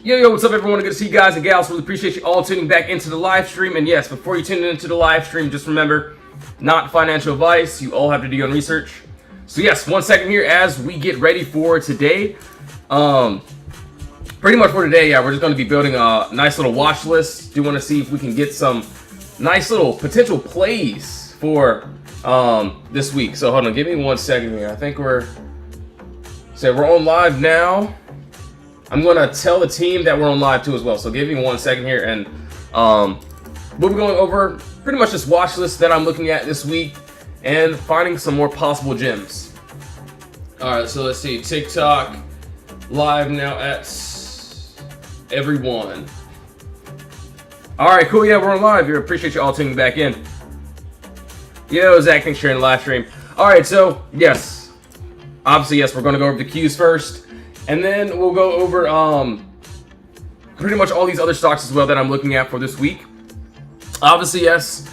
Yo, what's up, everyone? Good to see you guys and gals. Really appreciate you all tuning back into the live stream. And yes, before you tune into the live stream, just remember, not financial advice. You all have to do your own research. So yes, 1 second here as we get ready for today. Pretty much for today, yeah, we're just going to be building a nice little watch list. Do want to see if we can get some nice little potential plays for this week. So hold on, give me 1 second here. I think we're on live now. I'm going to tell the team that we're on live too as well. So give me 1 second here, and we'll be going over pretty much this watch list that I'm looking at this week and finding some more possible gems. All right, so let's see. TikTok live now at everyone. All right, cool. Yeah, we're on live here. Appreciate you all tuning back in. Yo, Zach, thanks for sharing the live stream. All right, so yes, obviously, yes, we're going to go over the Qs first. And then we'll go over pretty much all these other stocks as well that I'm looking at for this week. Obviously, yes,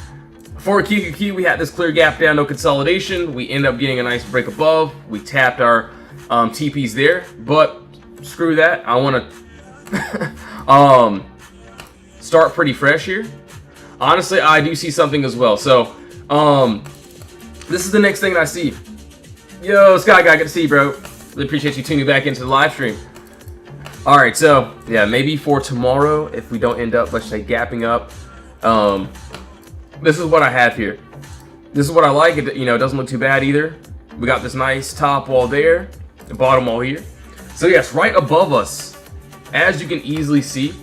for QQQ, we had this clear gap down, no consolidation. We end up getting a nice break above. We tapped our TPs there, but screw that. I want to start pretty fresh here. Honestly, I do see something as well. So this is the next thing that I see. Yo, Sky Guy, good to see you, bro. Really appreciate you tuning back into the live stream. All right, so yeah, maybe for tomorrow, if we don't end up, let's say, gapping up, this is what I have here. This is what I like. It, it doesn't look too bad either. We got this nice top wall there, the bottom wall here. So yes, right above us, as you can easily see.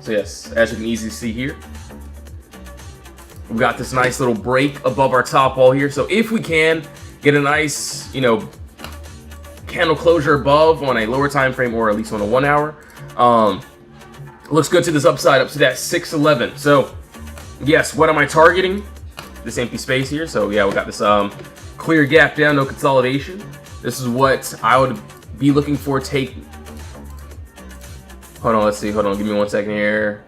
So yes, as you can easily see here, we got this nice little break above our top wall here. So if we can get a nice, candle closure above on a lower time frame, or at least on a 1 hour, looks good to this upside, up to that 611. So yes, what am I targeting? This empty space here. So yeah, we got this clear gap down, no consolidation. This is what I would be looking for. Hold on, let's see. Hold on, give me 1 second here.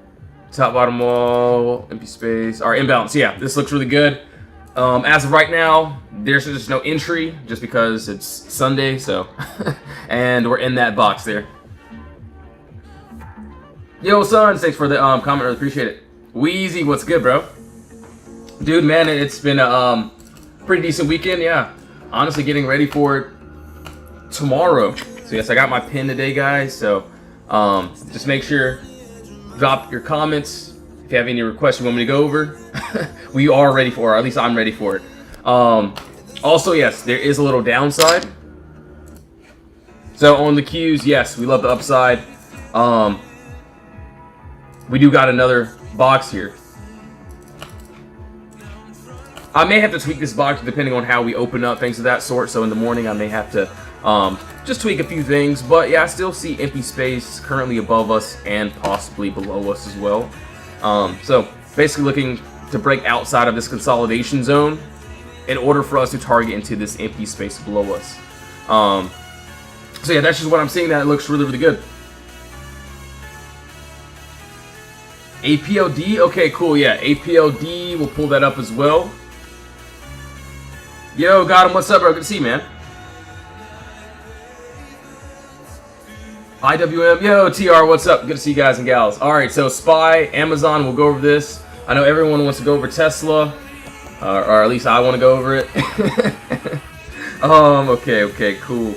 Top, bottom wall, empty space. All right, imbalance. Yeah, this looks really good. As of right now, there's just no entry just because it's Sunday, so and we're in that box there. Yo, son, thanks for the comment. Really appreciate it. Wheezy, what's good, bro? Dude, man, it's been a pretty decent weekend. Yeah, honestly, getting ready for tomorrow. So yes, I got my pin today, guys. So just make sure drop your comments. If you have any requests you want me to go over, we are ready for it. Or at least I'm ready for it. Also, yes, there is a little downside. So on the Qs, yes, we love the upside. We do got another box here. I may have to tweak this box depending on how we open up, things of that sort. So in the morning, I may have to just tweak a few things. But yeah, I still see empty space currently above us and possibly below us as well. So basically looking to break outside of this consolidation zone in order for us to target into this empty space below us. So yeah, that's just what I'm seeing. That it looks really, really good. APLD, okay, cool. Yeah, APLD, we'll pull that up as well. Yo, got him. What's up, bro? Good to see you, man. IWM, yo, TR, what's up? Good to see you guys and gals. All right, so SPY, Amazon, we'll go over this. I know everyone wants to go over Tesla, or at least I want to go over it. Okay, cool.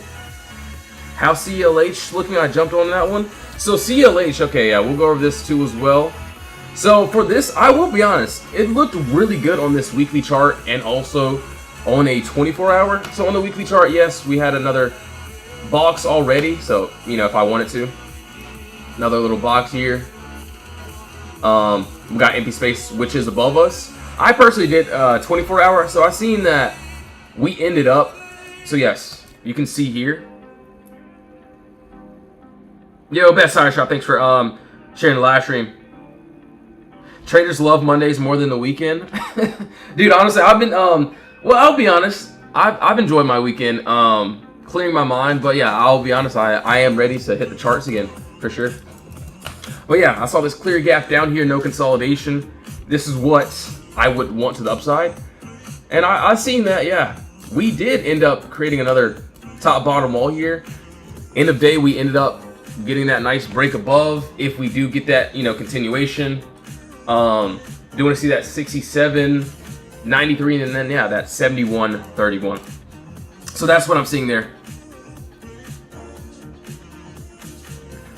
How CLH looking? I jumped on that one. So CLH, okay, yeah, we'll go over this too as well. So for this, I will be honest, it looked really good on this weekly chart and also on a 24-hour. So on the weekly chart, yes, we had another box already, so if I wanted to, another little box here. We got empty space which is above us. I personally did 24-hour, so I seen that we ended up, so yes, you can see here. Yo, Best Tire Shop, thanks for sharing the live stream. Traders love Mondays more than the weekend. Dude, honestly, I've been well, I'll be honest, I've enjoyed my weekend, clearing my mind. But yeah, I'll be honest, I am ready to hit the charts again for sure. But yeah, I saw this clear gap down here, no consolidation. This is what I would want to the upside, and I seen that. Yeah, we did end up creating another top bottom wall here. End of day, we ended up getting that nice break above. If we do get that, you know, continuation, do want to see that 67.93, and then yeah, that 71.31. So that's what I'm seeing there.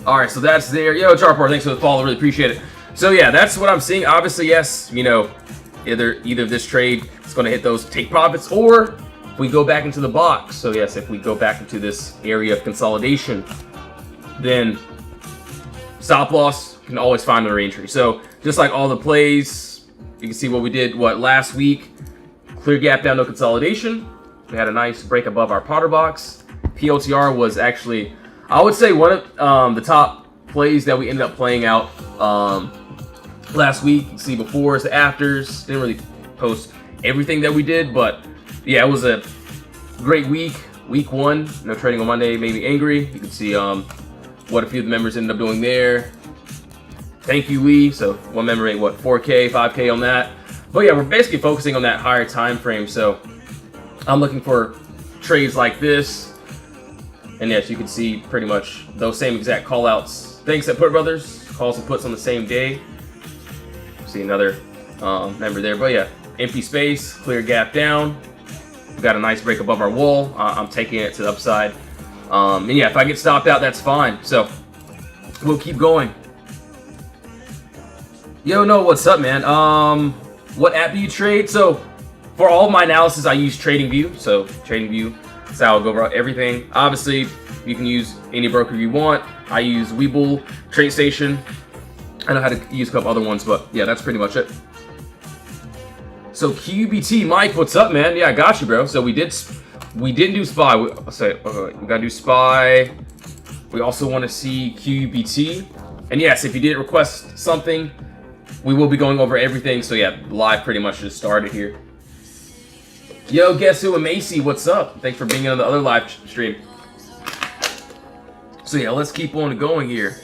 All right, so that's there. Yo, Charpar, thanks for the follow. Really appreciate it. So yeah, that's what I'm seeing. Obviously, yes, you know, either this trade is going to hit those take profits, or if we go back into the box. So yes, if we go back into this area of consolidation, then stop loss can always find a re-entry. So just like all the plays, you can see what we did last week. Clear gap down, no consolidation. We had a nice break above our Potter box. PLTR was actually, I would say, one of the top plays that we ended up playing out last week. You can see befores, the afters. Didn't really post everything that we did, but yeah, it was a great week. Week 1, no trading on Monday made me angry. You can see what a few of the members ended up doing there. Thank you, Lee. So one member made what, 4K, 5K on that. But yeah, we're basically focusing on that higher time frame. So I'm looking for trades like this. And yes, you can see pretty much those same exact call outs. Thanks at Put Brothers. Calls and puts on the same day. See another member there. But yeah, empty space, clear gap down. We got a nice break above our wall. I'm taking it to the upside. And yeah, if I get stopped out, that's fine. So we'll keep going. Yo, no, what's up, man? What app do you trade? So for all of my analysis, I use TradingView. So TradingView, that's how I'll go over everything. Obviously, you can use any broker you want. I use Webull, TradeStation. I know how to use a couple other ones, but yeah, that's pretty much it. So QBT, Mike, what's up, man? Yeah, I got you, bro. So we didn't do SPY. We gotta do SPY. We also want to see QBT. And yes, if you did request something, we will be going over everything. So yeah, live pretty much just started here. Yo, guess who? Macy, what's up? Thanks for being on the other live stream. So yeah, let's keep on going here.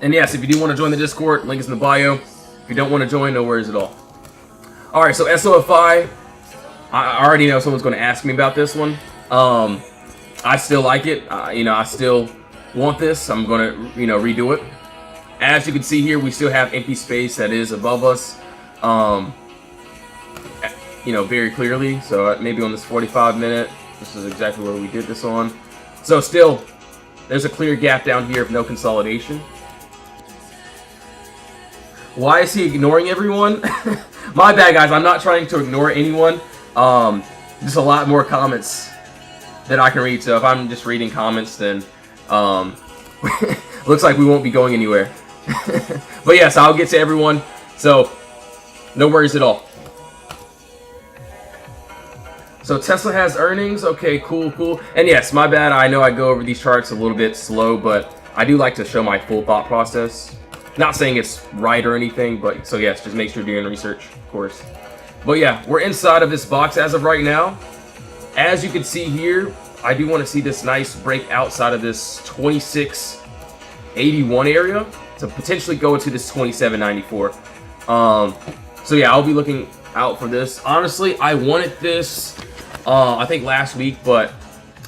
And yes, if you do want to join the Discord, link is in the bio. If you don't want to join, no worries at all. All right, so SOFI, I already know someone's going to ask me about this one. I still like it. You know, I still want this. I'm going to, you know, redo it. As you can see here, we still have empty space that is above us, you know, very clearly. So maybe on this 45 minute, this is exactly where we did this on. So still, there's a clear gap down here of no consolidation. Why is he ignoring everyone? My bad, guys. I'm not trying to ignore anyone. Just a lot more comments that I can read. So if I'm just reading comments, then looks like we won't be going anywhere. But yes, I'll get to everyone. So no worries at all. So Tesla has earnings. Okay, cool. And yes, my bad. I know I go over these charts a little bit slow, but I do like to show my full thought process. Not saying it's right or anything, but so yes, just make sure you're doing research, of course. But yeah, we're inside of this box as of right now. As you can see here, I do want to see this nice break outside of this 2681 area to potentially go into this 2794. So yeah, I'll be looking out for this. Honestly, I wanted this, I think last week, but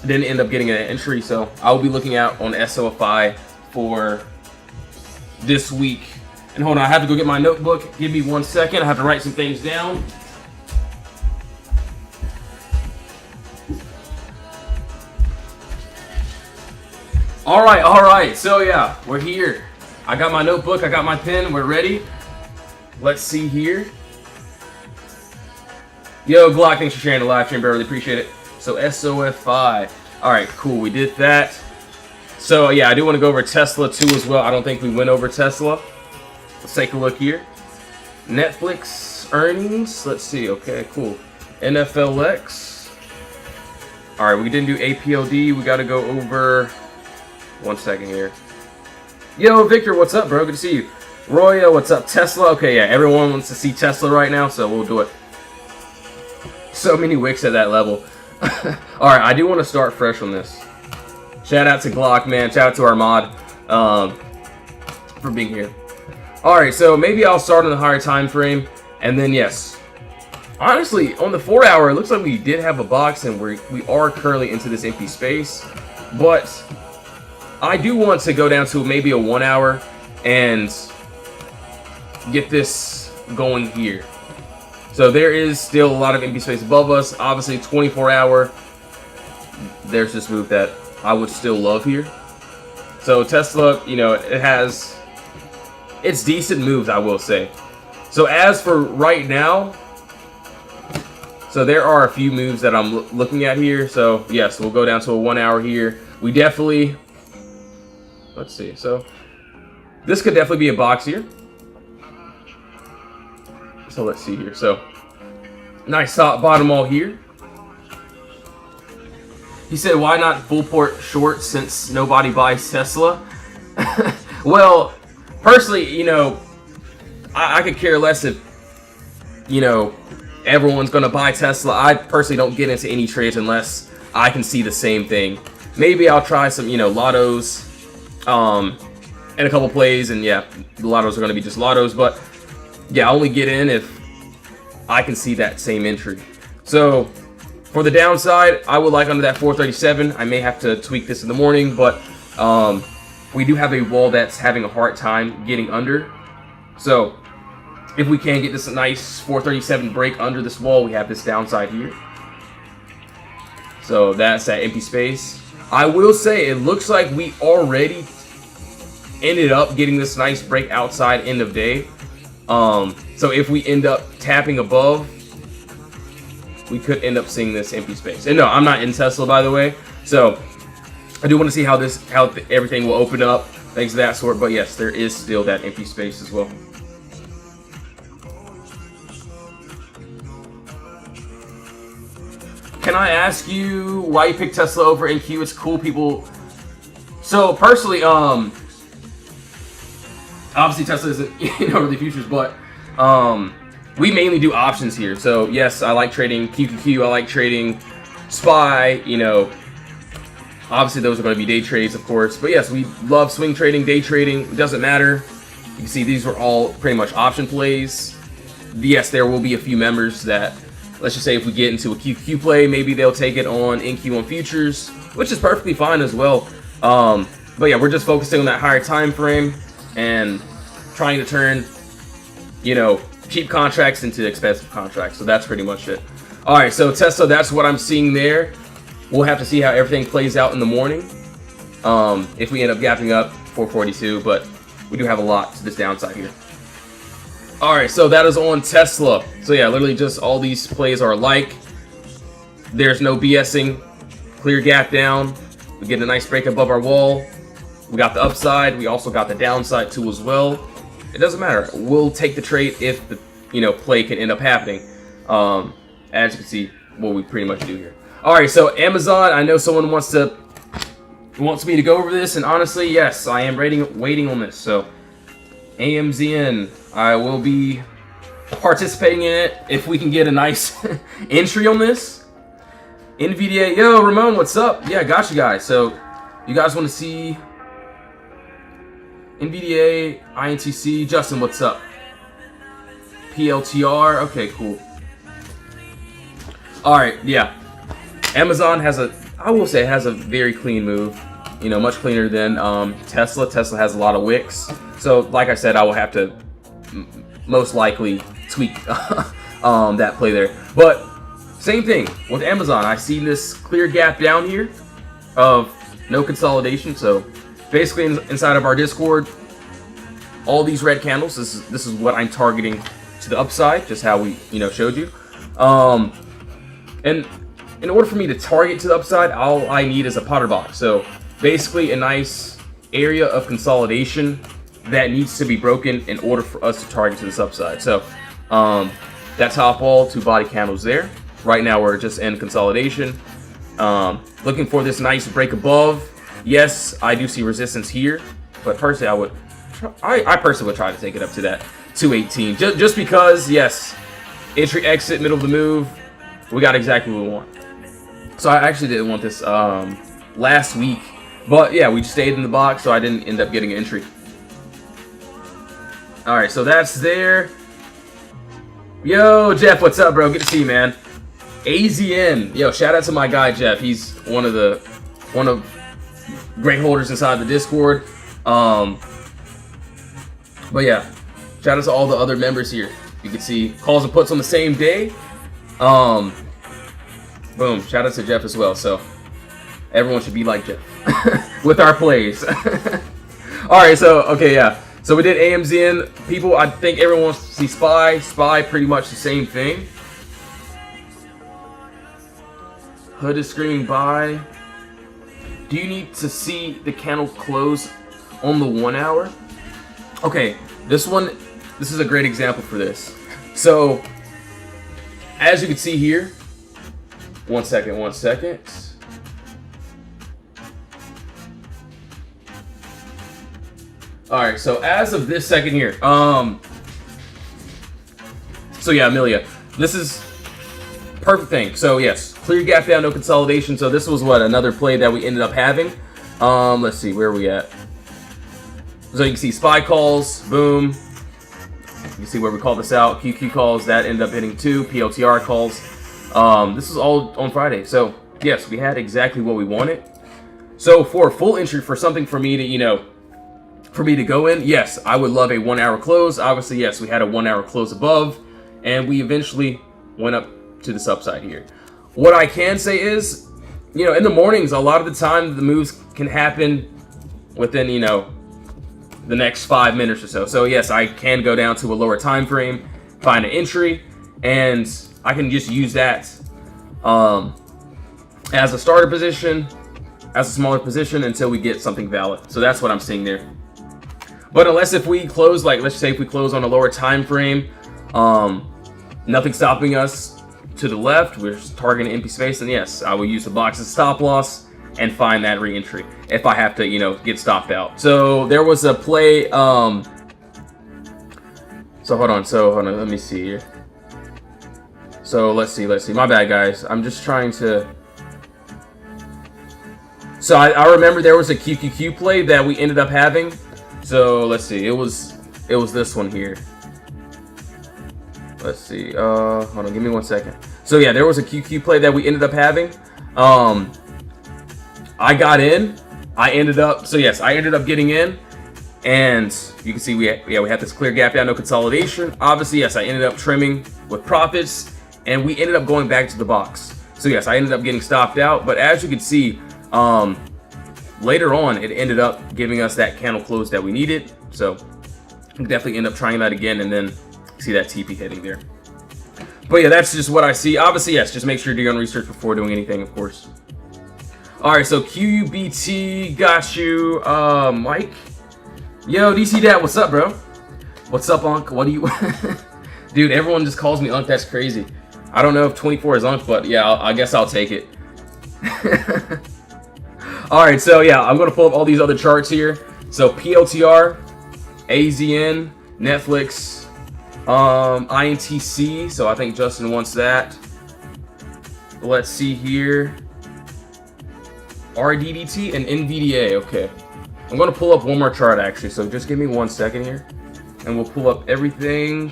didn't end up getting an entry. So I'll be looking out on SOFI for this week. And hold on, I have to go get my notebook. Give me 1 second. I have to write some things down. All right. So yeah, we're here. I got my notebook. I got my pen. We're ready. Let's see here. Yo, Glock, thanks for sharing the live stream, bro. Really appreciate it. So SOFI. All right, cool. We did that. So yeah, I do want to go over Tesla too as well. I don't think we went over Tesla. Let's take a look here. Netflix earnings. Let's see. Okay, cool. NFLX. All right, we didn't do APLD. We got to go over. 1 second here. Yo, Victor, what's up, bro? Good to see you. Roya, what's up? Tesla. Okay, yeah, everyone wants to see Tesla right now, so we'll do it. So many wicks at that level. All right, I do want to start fresh on this. Shout out to Glock, man. Shout out to our mod for being here. All right, so maybe I'll start on the higher time frame, and then yes, honestly, on the 4 hour, it looks like we did have a box, and we are currently into this empty space. But I do want to go down to maybe a 1 hour and get this going here. So there is still a lot of empty space above us. Obviously 24 hour. There's this move that I would still love here. So Tesla, you know, it's decent moves, I will say. So as for right now, so there are a few moves that I'm looking at here. So yes, we'll go down to a 1 hour here. We definitely, let's see. So this could definitely be a box here. So let's see here. So nice top bottom all here. He said, why not full port short since nobody buys Tesla? Well, personally, you know, I could care less if, you know, everyone's going to buy Tesla. I personally don't get into any trades unless I can see the same thing. Maybe I'll try some, you know, lottos and a couple plays. And yeah, the lottos are going to be just lottos. But yeah, I only get in if I can see that same entry. So for the downside, I would like under that 437. I may have to tweak this in the morning, but we do have a wall that's having a hard time getting under. So if we can get this nice 437 break under this wall, we have this downside here. So that's that empty space. I will say it looks like we already ended up getting this nice break outside end of day. So if we end up tapping above, we could end up seeing this empty space. And no, I'm not in Tesla, by the way. So I do want to see how everything will open up, things of that sort. But yes, there is still that empty space as well. Can I ask you why you picked Tesla over NQ? It's cool, people. So personally, obviously Tesla isn't, you know, really futures, but we mainly do options here. So yes, I like trading QQQ. I like trading SPY. You know, obviously those are going to be day trades, of course. But yes, we love swing trading, day trading. It doesn't matter. You can see these were all pretty much option plays. Yes, there will be a few members that, let's just say if we get into a QQQ play, maybe they'll take it on NQ on futures, which is perfectly fine as well. But yeah, we're just focusing on that higher time frame and trying to turn, you know, cheap contracts into expensive contracts. So that's pretty much it. All right, so Tesla, that's what I'm seeing there. We'll have to see how everything plays out in the morning. If we end up gapping up 442, but we do have a lot to this downside here. All right, so that is on Tesla. So yeah, literally just all these plays are alike. There's no BSing. Clear gap down. We get a nice break above our wall. We got the upside. We also got the downside too as well. It doesn't matter. We'll take the trade if the, you know, play can end up happening. As you can see, what we pretty much do here. All right, so Amazon. I know someone wants me to go over this, and honestly, yes, I am waiting on this. So AMZN, I will be participating in it if we can get a nice entry on this. NVDA, yo, Ramon, what's up? Yeah, got you guys. So you guys want to see NVDA, INTC, Justin, what's up? PLTR, okay, cool. All right, yeah. Amazon has I will say, it has a very clean move. You know, much cleaner than Tesla. Tesla has a lot of wicks. So, like I said, I will have to most likely tweak that play there. But same thing with Amazon. I see this clear gap down here of no consolidation. So basically, inside of our Discord, all these red candles. This is what I'm targeting to the upside, just how we showed you. And in order for me to target to the upside, all I need is a Potter box. So basically, a nice area of consolidation that needs to be broken in order for us to target to this upside. So that top wall, two body candles there. Right now we're just in consolidation. Looking for this nice break above. Yes, I do see resistance here, but personally I personally would try to take it up to that 218. Just because, yes, entry exit, middle of the move, we got exactly what we want. So I actually didn't want this last week, but yeah, we just stayed in the box, so I didn't end up getting an entry. All right, so that's there. Yo, Jeff, what's up, bro? Good to see you, man. AZN, yo, shout out to my guy Jeff. He's one of great holders inside the Discord. But yeah, shout out to all the other members here. You can see calls and puts on the same day. Boom, shout out to Jeff as well. So everyone should be like Jeff with our plays. All right, so okay, yeah. So we did AMZN. People, I think everyone wants to see SPY. SPY, pretty much the same thing. Hood is screaming buy. Do you need to see the candle close on the 1 hour? Okay, this is a great example for this. So, as you can see here, one second. All right, so as of this second here, so yeah, Amelia, this is perfect thing. So yes, clear gap down, no consolidation. So this was what, another play that we ended up having. Let's see, where are we at? So you can see SPY calls, boom. You can see where we call this out. QQ calls, that ended up hitting 2. PLTR calls. This is all on Friday. So yes, we had exactly what we wanted. So for a full entry, for something for me to, for me to go in, yes, I would love a 1 hour close. Obviously, yes, we had a 1 hour close above, and we eventually went up to this upside here. What I can say is, in the mornings, a lot of the time the moves can happen within, the next 5 minutes or so. So yes, I can go down to a lower time frame, find an entry, and I can just use that as a starter position, as a smaller position until we get something valid. So that's what I'm seeing there. But unless if we close, like let's say if we close on a lower time frame, nothing stopping us to the left, we're targeting empty space, and yes, I will use the box as stop loss and find that re-entry if I have to, get stopped out. So there was a play. So hold on, let me see here. So let's see. My bad, guys. I'm just trying to. So I remember there was a QQQ play that we ended up having. So let's see. It was this one here. Let's see. Hold on. Give me 1 second. So yeah, there was a QQ play that we ended up having. I got in. I ended up getting in, and you can see we had this clear gap down, no consolidation. Obviously, yes, I ended up trimming with profits, and we ended up going back to the box. So yes, I ended up getting stopped out. But as you can see, later on, it ended up giving us that candle close that we needed. So we definitely end up trying that again, and then see that TP hitting there. But yeah, that's just what I see. Obviously, yes, just make sure to do your own research before doing anything, of course. All right, so QUBT got you, Mike. Yo, DC Dad, what's up, bro? What's up, Unc? What do you... Dude, everyone just calls me Unc. That's crazy. I don't know if 24 is Unc, but yeah, I guess I'll take it. All right, so yeah, I'm going to pull up all these other charts here. So PLTR, AZN, Netflix, INTC. So I think Justin wants that. Let's see here. RDDT and NVDA. Okay. I'm going to pull up one more chart, actually. So just give me 1 second here. And we'll pull up everything.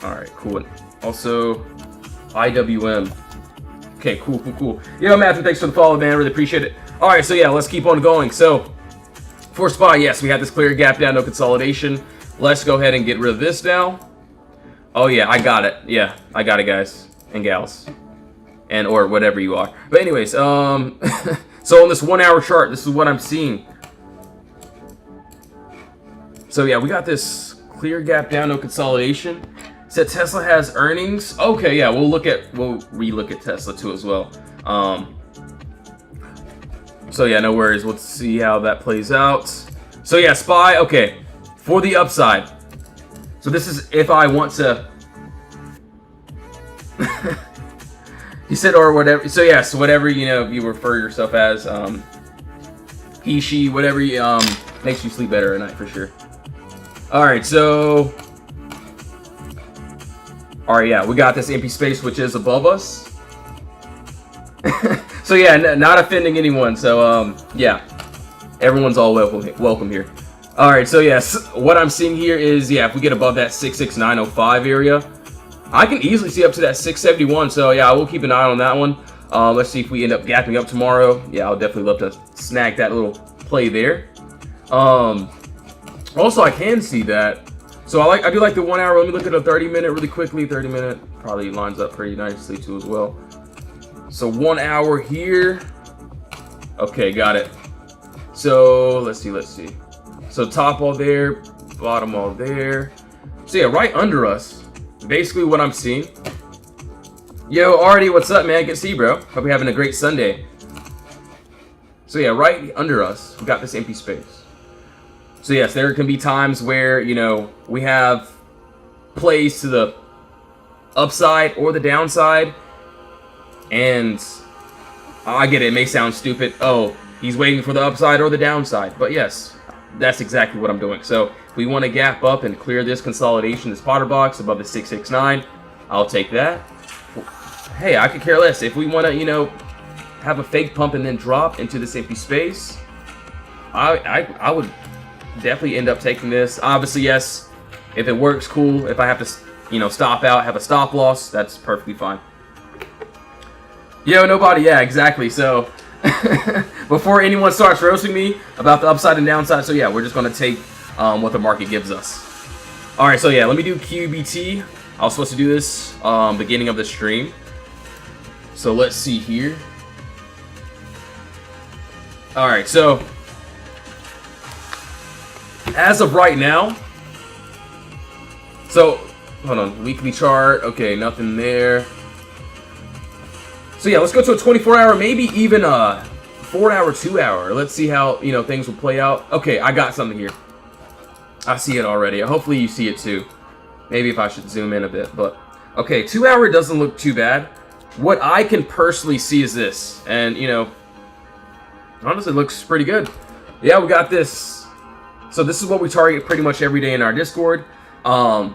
All right, cool. Also, IWM. Okay, cool. Yo, Matthew, thanks for the follow, man. Really appreciate it. All right, so yeah, let's keep on going. So for SPY, yes, we had this clear gap down, no consolidation. Let's go ahead and get rid of this now. Oh yeah, I got it. Yeah, I got it, guys and gals, and or whatever you are. But anyways, so on this 1 hour chart, this is what I'm seeing. So yeah, we got this clear gap down, no consolidation. Said Tesla has earnings. Okay, yeah, we'll relook at Tesla too as well. So yeah, no worries. We'll see how that plays out. So yeah, SPY. Okay, for the upside. So this is if I want to. He said or whatever. So yes, yeah, so whatever you refer yourself as, he, she, whatever makes you sleep better at night for sure. All right, so. All right, yeah, we got this empty space which is above us. So yeah, not offending anyone. So yeah, everyone's all welcome here. All right, so yes, what I'm seeing here is if we get above that 66905 area, I can easily see up to that 671. So yeah, I will keep an eye on that one. Let's see if we end up gapping up tomorrow. Yeah, I'll definitely love to snag that little play there. Also, I can see that. So I do like the 1 hour. Let me look at a 30-minute really quickly. 30-minute probably lines up pretty nicely too as well. So 1 hour here. Okay, got it. So let's see. So top all there, bottom all there. So yeah, right under us. Basically what I'm seeing. Yo, Artie, what's up, man? Good to see you, bro. Hope you're having a great Sunday. So yeah, right under us, we got this empty space. So yes, there can be times where, you know, we have plays to the upside or the downside. And I get it, it may sound stupid. Oh, he's waiting for the upside or the downside. But yes, that's exactly what I'm doing. So if we want to gap up and clear this consolidation, this Potter box above the 669, I'll take that. Hey, I could care less. If we want to, you know, have a fake pump and then drop into this empty space, I would definitely end up taking this. Obviously, yes, if it works, cool. If I have to, you know, stop out, have a stop loss, that's perfectly fine. Yo, nobody, yeah, exactly. So before anyone starts roasting me about the upside and downside, so yeah, we're just going to take what the market gives us. All right, so yeah, let me do QBT. I was supposed to do this beginning of the stream. So let's see here. All right, so as of right now, so hold on, weekly chart. Okay, nothing there. So yeah, let's go to a 24-hour, maybe even a 4-hour, 2-hour. Let's see how, you know, things will play out. Okay, I got something here. I see it already. Hopefully you see it too. Maybe if I should zoom in a bit, but okay, 2-hour doesn't look too bad. What I can personally see is this, and you know, honestly, it looks pretty good. Yeah, we got this. So this is what we target pretty much every day in our Discord. Yeah,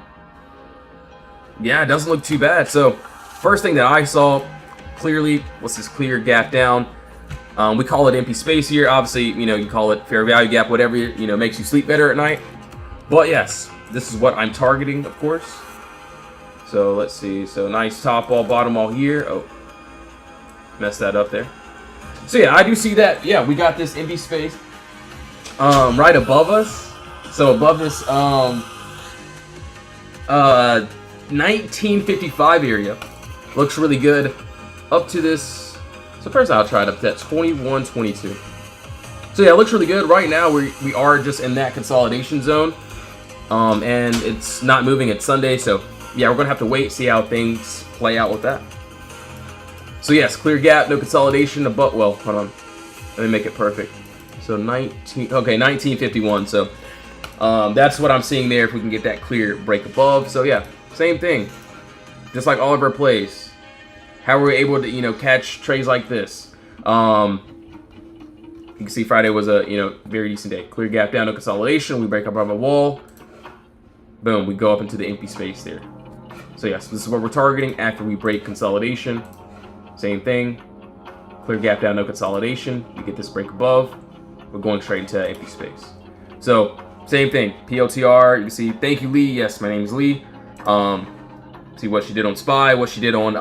it doesn't look too bad. So first thing that I saw clearly was this clear gap down. We call it empty space here. Obviously, you know, you call it fair value gap, whatever, you know, makes you sleep better at night. But yes, this is what I'm targeting, of course. So let's see. So nice top all, bottom all here. Oh, messed that up there. So yeah, I do see that. Yeah, we got this empty space right above us. So above this 1955 area looks really good up to this. So first I'll try it up to that 2122. So yeah, it looks really good. Right now we are just in that consolidation zone. And it's not moving. It's Sunday, so yeah, we're gonna have to wait, see how things play out with that. So yes, clear gap, no consolidation. But well, hold on, let me make it perfect. So 1951. So that's what I'm seeing there. If we can get that clear break above, so yeah, same thing, just like all of our plays. How were we able to, you know, catch trades like this? You can see Friday was a, you know, very decent day. Clear gap down, no consolidation. We break up above a wall. Boom, we go up into the empty space there. So yes, this is what we're targeting after we break consolidation. Same thing. Clear gap down, no consolidation. We get this break above. We're going straight into empty space. So same thing. PLTR. You can see. Thank you, Lee. Yes, my name is Lee. See what she did on SPY. What she did on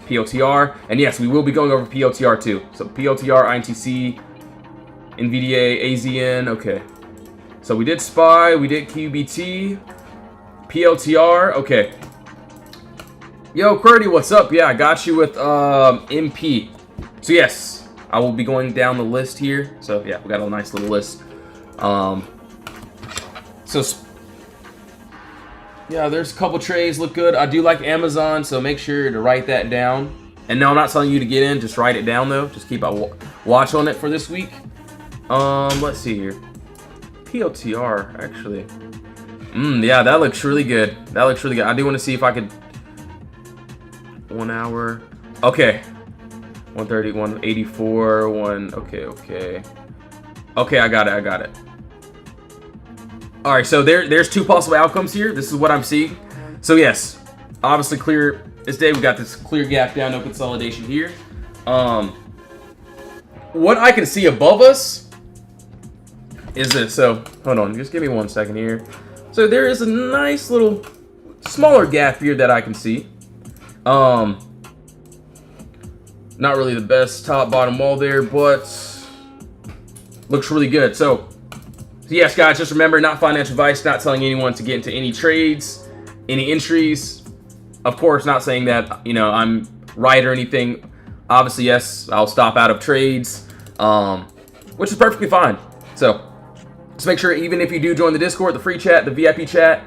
PLTR. And yes, we will be going over PLTR too. So PLTR, INTC, NVDA, AZN. Okay. So we did SPY. We did QBT. PLTR. Okay. Yo, Qwerty, what's up? Yeah, I got you with MP. So yes, I will be going down the list here. So yeah, we got a nice little list. So yeah, there's a couple trades look good. I do like Amazon, so make sure to write that down. And no, I'm not telling you to get in. Just write it down though. Just keep a watch on it for this week. Let's see here. PLTR actually. Yeah, that looks really good. That looks really good. I do want to see if I could. 1 hour. Okay. 130, 184, 1. Okay. Okay, I got it. All right, so there's two possible outcomes here. This is what I'm seeing. So yes, obviously clear this day. We got this clear gap down, no consolidation here. What I can see above us is this. So hold on, just give me 1 second here. So there is a nice little smaller gap here that I can see. Not really the best top bottom wall there, but looks really good. So yes, guys, just remember, not financial advice, not telling anyone to get into any trades, any entries. Of course, not saying that, you know, I'm right or anything. Obviously, yes, I'll stop out of trades, which is perfectly fine. So just make sure, even if you do join the Discord, the free chat, the VIP chat,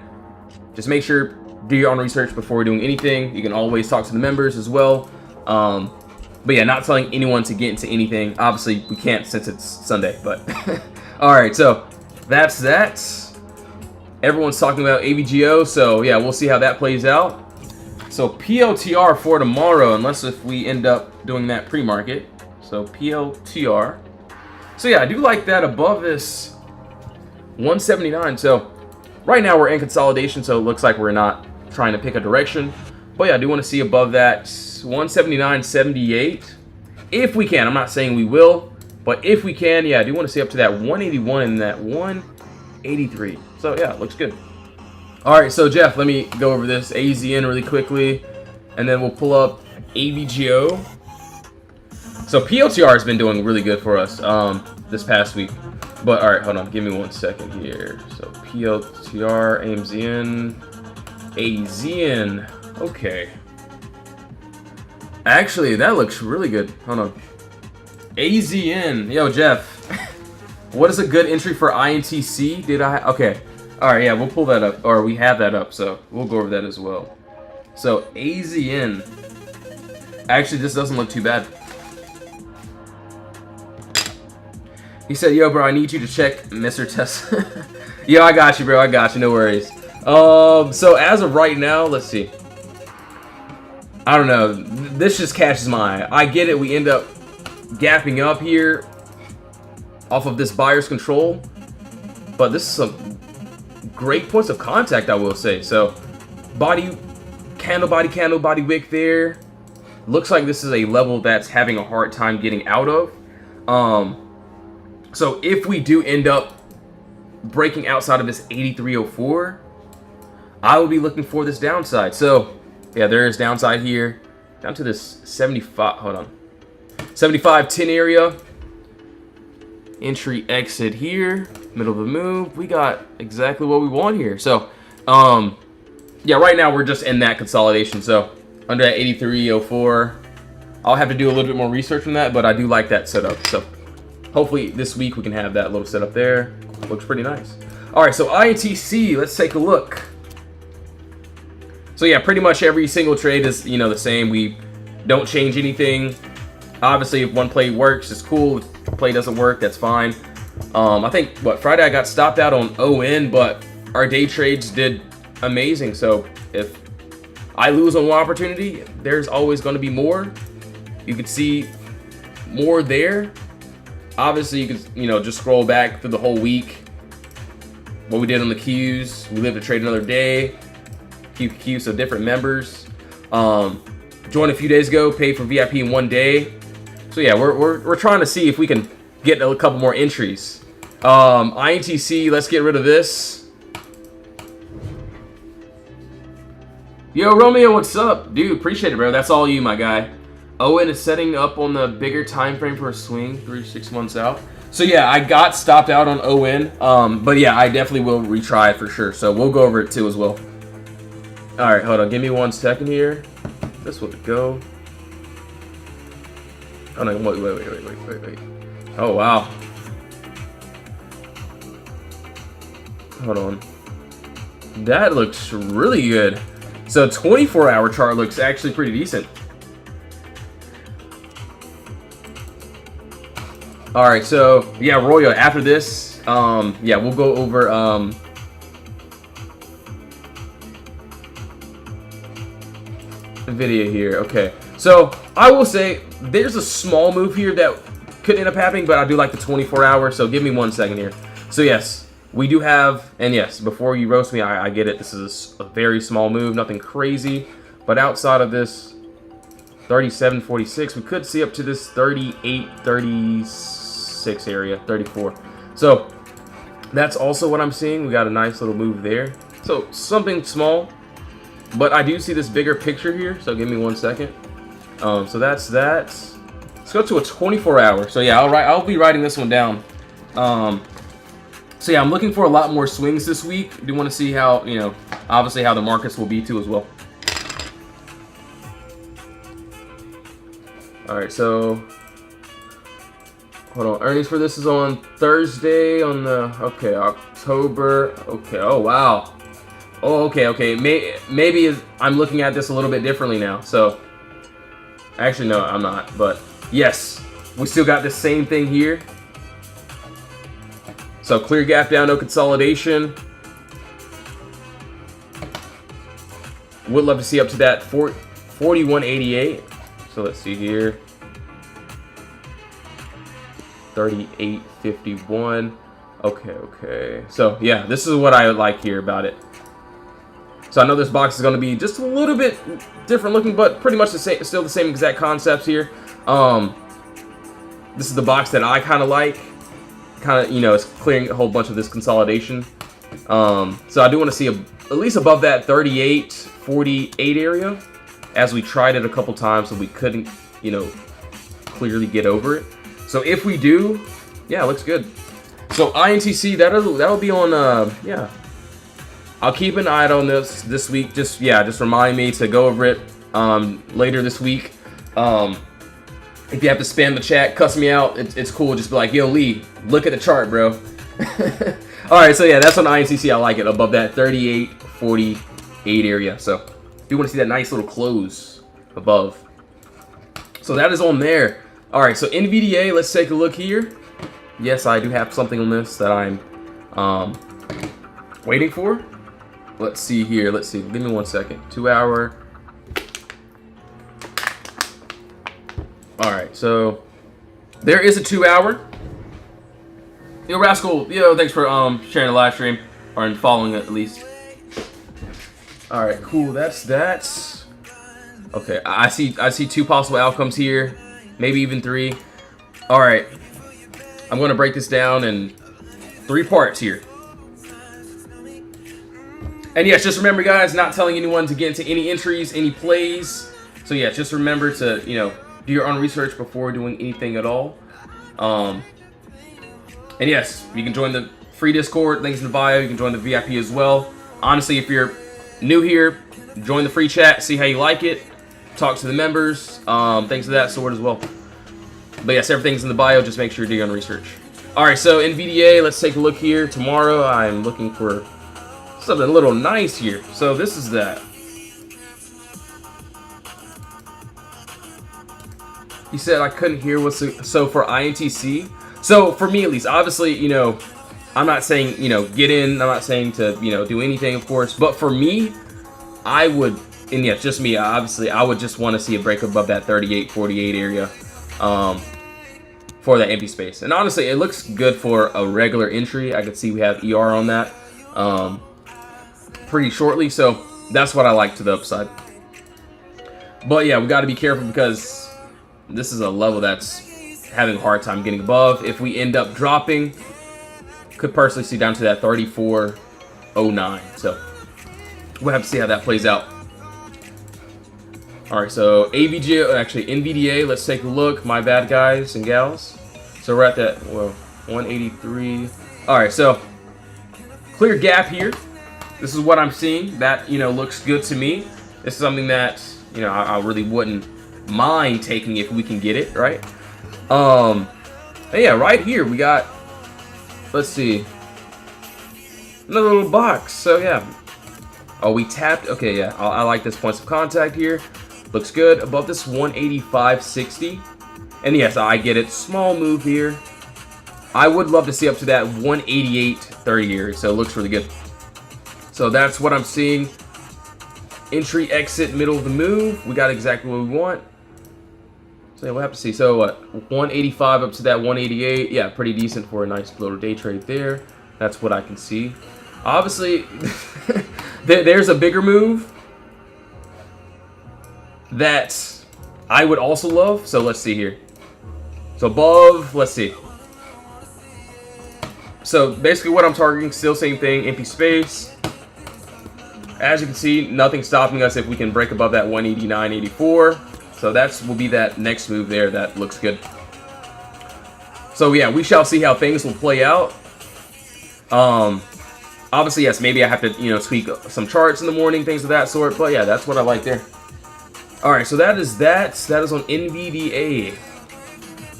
just make sure, do your own research before doing anything. You can always talk to the members as well. But yeah, not telling anyone to get into anything. Obviously, we can't since it's Sunday, but all right, so that's that. Everyone's talking about AVGO, so yeah, we'll see how that plays out. So PLTR for tomorrow, unless if we end up doing that pre-market. So PLTR. So yeah, I do like that above this 179. So right now we're in consolidation, so it looks like we're not trying to pick a direction. But yeah, I do want to see above that 179.78 if we can. I'm not saying we will, but if we can, yeah, I do want to see up to that 181 and that 183. So yeah, it looks good. All right, so Jeff, let me go over this AZN really quickly, and then we'll pull up AVGO. So PLTR has been doing really good for us this past week. But all right, hold on, give me 1 second here. So PLTR, AMZN, AZN. Okay. Actually, that looks really good. Hold on. AZN. Yo, Jeff. What is a good entry for INTC? Okay. Alright, yeah, we'll pull that up. Or we have that up, so we'll go over that as well. So, AZN. Actually, this doesn't look too bad. He said, yo, bro, I need you to check Mr. Tesla. Yo, I got you, bro. I got you. No worries. So, as of right now, let's see. I don't know. This just catches my eye. I get it. We end up gapping up here off of this buyer's control. But this is some great points of contact, I will say. So, body wick there. Looks like this is a level that's having a hard time getting out of. So, if we do end up breaking outside of this 8304, I will be looking for this downside. So, yeah, there is downside here. Down to this 75, hold on. 75-10 area. Entry exit here. Middle of the move. We got exactly what we want here. So, yeah, right now we're just in that consolidation. So, under that 8304, I'll have to do a little bit more research on that, but I do like that setup. So, hopefully this week we can have that little setup there. Looks pretty nice. All right, so INTC, let's take a look. So yeah, pretty much every single trade is, you know, the same. We don't change anything. Obviously, if one play works, it's cool. If the play doesn't work, that's fine. I think, Friday I got stopped out on ON, but our day trades did amazing. So if I lose on one opportunity, there's always going to be more. You could see more there. Obviously, you could, you know, just scroll back through the whole week. What we did on the Qs. We live to trade another day. QQQ, so different members. Joined a few days ago, paid for VIP in 1 day. So yeah, we're trying to see if we can get a couple more entries. INTC, let's get rid of this. Yo, Romeo, what's up? Dude, appreciate it, bro. That's all you, my guy. Owen is setting up on the bigger time frame for a swing, 3 to 6 months out. So yeah, I got stopped out on ON. But yeah, I definitely will retry for sure. So we'll go over it too as well. All right, hold on. Give me 1 second here. This will go. Oh no! Wait. Oh wow. Hold on. That looks really good. So 24-hour chart looks actually pretty decent. All right, so yeah, Royo. After this, yeah, we'll go over video here. Okay, so I will say there's a small move here that could end up happening, but I do like the 24-hour. So give me 1 second here. So yes, we do have, and yes, before you roast me, I get it. This is a very small move, nothing crazy, but outside of this 37.46, we could see up to this 38.36 area, 34. So that's also what I'm seeing. We got a nice little move there. So something small, but I do see this bigger picture here. So give me 1 second. So that's that. Let's go to a 24-hour. So yeah, I'll be writing this one down. So yeah, I'm looking for a lot more swings this week. I do want to see how, you know, obviously how the markets will be too as well. All right, so hold on. Earnings for this is on Thursday on the, okay, October. Okay, oh wow. Oh, okay. Maybe I'm looking at this a little bit differently now. So actually, no, I'm not. But yes, we still got the same thing here. So clear gap down, no consolidation. Would love to see up to that 41.88. So let's see here. 38.51. Okay. So yeah, this is what I like here about it. So I know this box is going to be just a little bit different looking, but pretty much the same, still the same exact concepts here. This is the box that I kind of like. Kind of, you know, it's clearing a whole bunch of this consolidation. So I do want to see at least above that 38.48 area, as we tried it a couple times and we couldn't, you know, clearly get over it. So if we do, yeah, it looks good. So INTC, that'll be on, yeah. I'll keep an eye on this week. Just remind me to go over it later this week. If you have to spam the chat, cuss me out, it's cool. Just be like, yo, Lee, look at the chart, bro. All right, so yeah, that's on INTC. I like it above that 38.48 area. So if you want to see that nice little close above. So that is on there. All right, so NVDA, let's take a look here. Yes, I do have something on this that I'm waiting for. Let's see here. Let's see. Give me 1 second. 2 hour. All right, so there is a 2 hour. Yo, Rascal. Yo, thanks for sharing the live stream or following it at least. All right, cool. That's that. Okay, I see 2 possible outcomes here, maybe even 3. All right, I'm gonna break this down in 3 parts here. And yes, just remember, guys, not telling anyone to get into any entries, any plays. So yeah, just remember to, you know, do your own research before doing anything at all. And yes, you can join the free Discord. Links in the bio. You can join the VIP as well. Honestly, if you're new here, join the free chat. See how you like it. Talk to the members. Things of that sort as well. But yes, everything's in the bio. Just make sure you do your own research. All right, so NVDA, let's take a look here. Tomorrow, I'm looking for something a little nice here. So this is that. He said I couldn't hear what's so for INTC. So for me at least, obviously, you know, I'm not saying, you know, get in. I'm not saying to, you know, do anything, of course. But for me, I would, and yeah, just me, obviously, I would just want to see a break above that 38.48 area for that empty space. And honestly, it looks good for a regular entry. I could see we have ER on that pretty shortly. So that's what I like to the upside. But yeah, we got to be careful because this is a level that's having a hard time getting above. If we end up dropping, could personally see down to that 34.09. So we'll have to see how that plays out. All right, so AVG, actually NVDA, let's take a look. My bad, guys and gals. So we're at that, well, 183. All right, so clear gap here. This is what I'm seeing. That, you know, looks good to me. This is something that, you know, I really wouldn't mind taking if we can get it, right? And yeah, right here we got, let's see, another little box. So yeah, oh, we tapped. Okay, yeah, I like this points of contact here. Looks good above this 185.60. And yes, I get it. Small move here. I would love to see up to that 188.30 here. So it looks really good. So that's what I'm seeing. Entry, exit, middle of the move. We got exactly what we want. So yeah, we'll have to see. So what? 185 up to that 188. Yeah, pretty decent for a nice floater day trade there. That's what I can see. Obviously, there's a bigger move that I would also love. So let's see here. So above, let's see. So basically what I'm targeting, still same thing, empty space. As you can see, nothing stopping us if we can break above that 189.84. So So that's will be that next move there. That looks good. So yeah, we shall see how things will play out. Obviously, yes, maybe I have to, tweak some charts in the morning, things of that sort. But yeah, that's what I like there. All right, so that is that. That is on NVDA.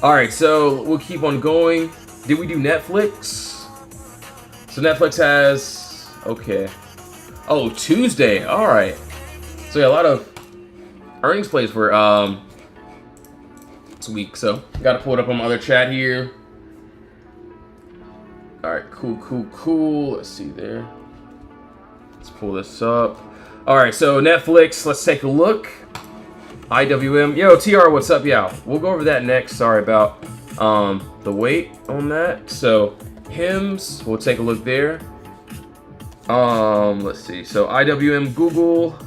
All right, so we'll keep on going. Did we do Netflix? So Netflix has, okay. Oh, Tuesday. All right. So yeah, a lot of earnings plays for this week. So got to pull it up on my other chat here. All right, cool. Let's see there. Let's pull this up. All right, so Netflix, let's take a look. IWM. Yo, TR, what's up? Yeah, we'll go over that next. Sorry about the wait on that. So hymns, we'll take a look there. Let's see. So IWM Google.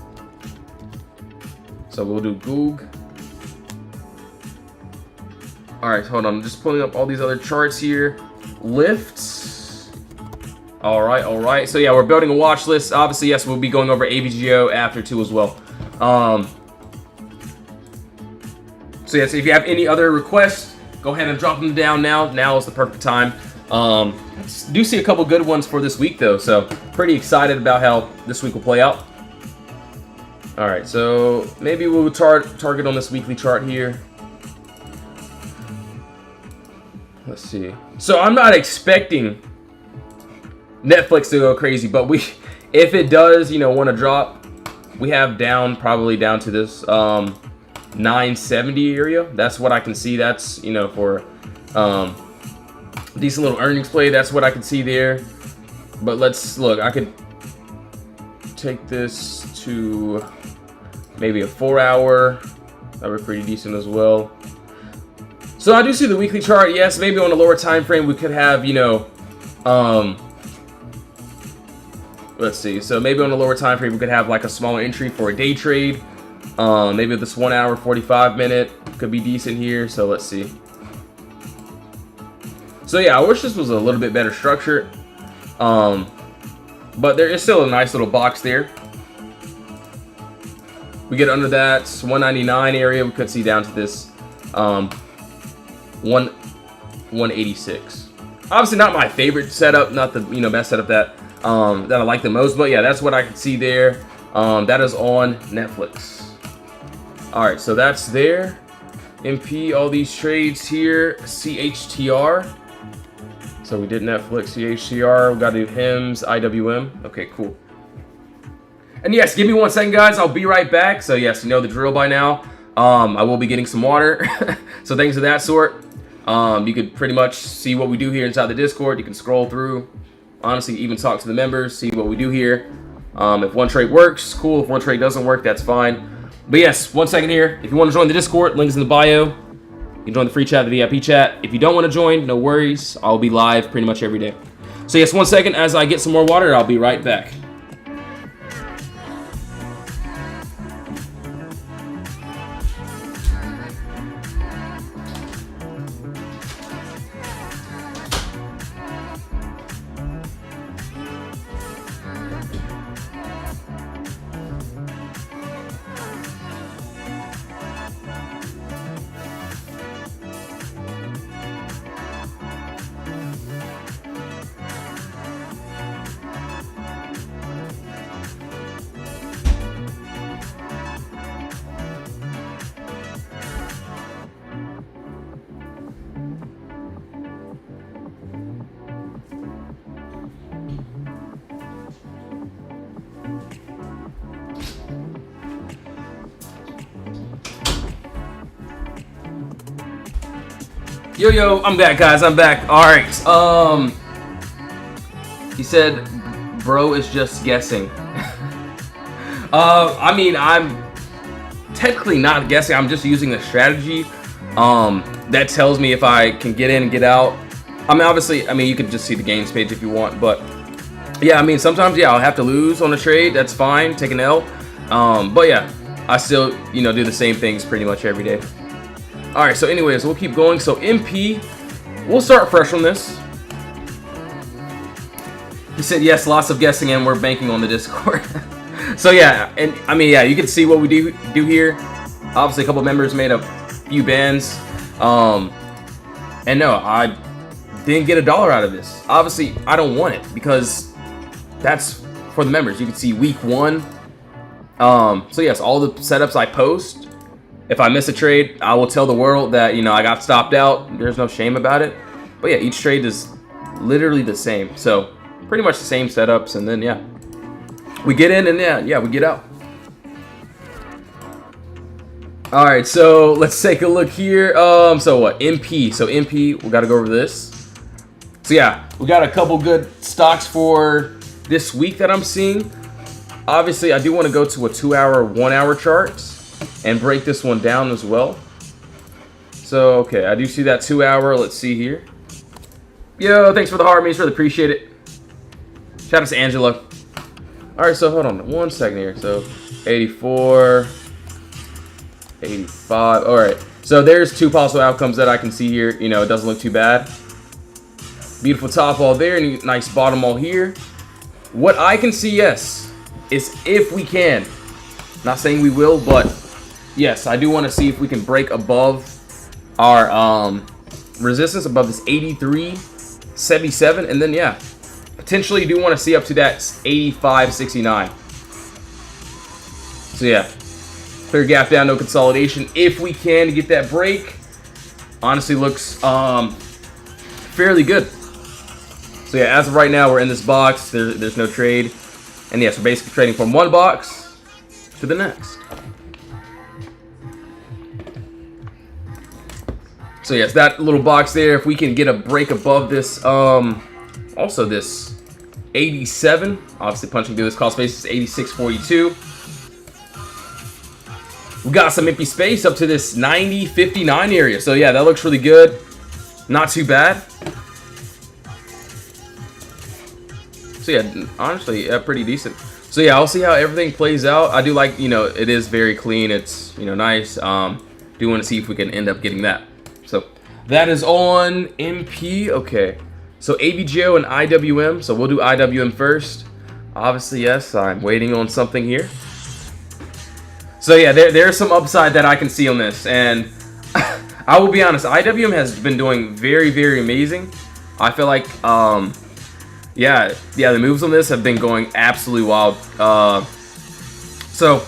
So we'll do Goog. All right, hold on. I'm just pulling up all these other charts here. Lifts. All right. So yeah, we're building a watch list. Obviously, yes, we'll be going over AVGO after too as well. So yes, if you have any other requests, go ahead and drop them down now. Now is the perfect time. Do see a couple good ones for this week though, so pretty excited about how this week will play out. All right, so maybe we'll target on this weekly chart here. Let's see. So I'm not expecting Netflix to go crazy, but if it does, want to drop, we have probably down to this 970 area. That's what I can see. That's for decent little earnings play. That's what I can see there. But let's look. I could take this to maybe a 4-hour. That would be pretty decent as well. So I do see the weekly chart. Yes, maybe on a lower time frame we could have let's see. So maybe on a lower time frame we could have like a smaller entry for a day trade. Maybe this 1 hour 45 minute could be decent here. So let's see. So yeah, I wish this was a little bit better structured. But there is still a nice little box there. We get under that 199 area. We could see down to this 186. Obviously not my favorite setup, not the best setup that I like the most. But yeah, that's what I can see there. That is on Netflix. All right, so that's there. MP, all these trades here. CHTR. So we did Netflix, CHTR. We got to do HIMS, IWM. Okay, cool. And yes, give me 1 second, guys. I'll be right back. So yes, you know the drill by now. I will be getting some water. So things of that sort. You could pretty much see what we do here inside the Discord. You can scroll through. Honestly, even talk to the members, see what we do here. If one trade works, cool. If one trade doesn't work, that's fine. But yes, 1 second here. If you want to join the Discord, links in the bio. You can join the free chat, the VIP chat. If you don't want to join, no worries. I'll be live pretty much every day. So yes, 1 second as I get some more water. I'll be right back. Yo, I'm back, guys. I'm back. All right. He said, "Bro is just guessing." I mean, I'm technically not guessing. I'm just using a strategy. That tells me if I can get in and get out. I mean, obviously, you could just see the games page if you want, but yeah, sometimes, yeah, I'll have to lose on a trade. That's fine. Take an L. But yeah, I still, do the same things pretty much every day. All right, so anyways, we'll keep going. So MP, we'll start fresh on this. He said, yes, lots of guessing, and we're banking on the Discord. So yeah, and yeah, you can see what we do here. Obviously, a couple members made a few bans. And no, I didn't get $1 out of this. Obviously, I don't want it because that's for the members. You can see week 1. So yes, all the setups I post, if I miss a trade, I will tell the world that, you know, I got stopped out. There's no shame about it. But yeah, each trade is literally the same. So pretty much the same setups. And then, yeah, we get in and yeah, we get out. All right, so let's take a look here. So what? MP. So MP, we got to go over this. So yeah, we got a couple good stocks for this week that I'm seeing. Obviously, I do want to go to a 2-hour, 1-hour chart and break this one down as well. So, okay, I do see that 2-hour. Let's see here. Yo, thanks for the heart, means really appreciate it. Shout out to Angela. All right, so hold on 1 second here. So 84, 85. All right, so there's 2 possible outcomes that I can see here. You know, it doesn't look too bad. Beautiful top wall there, and nice bottom wall here. What I can see, yes, is if we can. Not saying we will, but yes, I do want to see if we can break above our resistance, above this 83.77, and then yeah, potentially do want to see up to that 85.69. So yeah, clear gap down, no consolidation. If we can get that break, honestly looks fairly good. So yeah, as of right now, we're in this box. There's no trade. And yes, we're basically trading from one box to the next. So yes, that little box there, if we can get a break above this, also this 87, obviously punching through this cost basis, 86.42. We got some empty space up to this 90.59 area. So yeah, that looks really good. Not too bad. So yeah, honestly, yeah, pretty decent. So yeah, I'll see how everything plays out. I do like, you know, it is very clean. It's, you know, nice. Do want to see if we can end up getting that. So that is on MP. Okay. So ABGO and IWM. So we'll do IWM first. Obviously, yes, I'm waiting on something here. So yeah, there's some upside that I can see on this. And I will be honest, IWM has been doing very, very amazing. I feel like, yeah, the moves on this have been going absolutely wild. So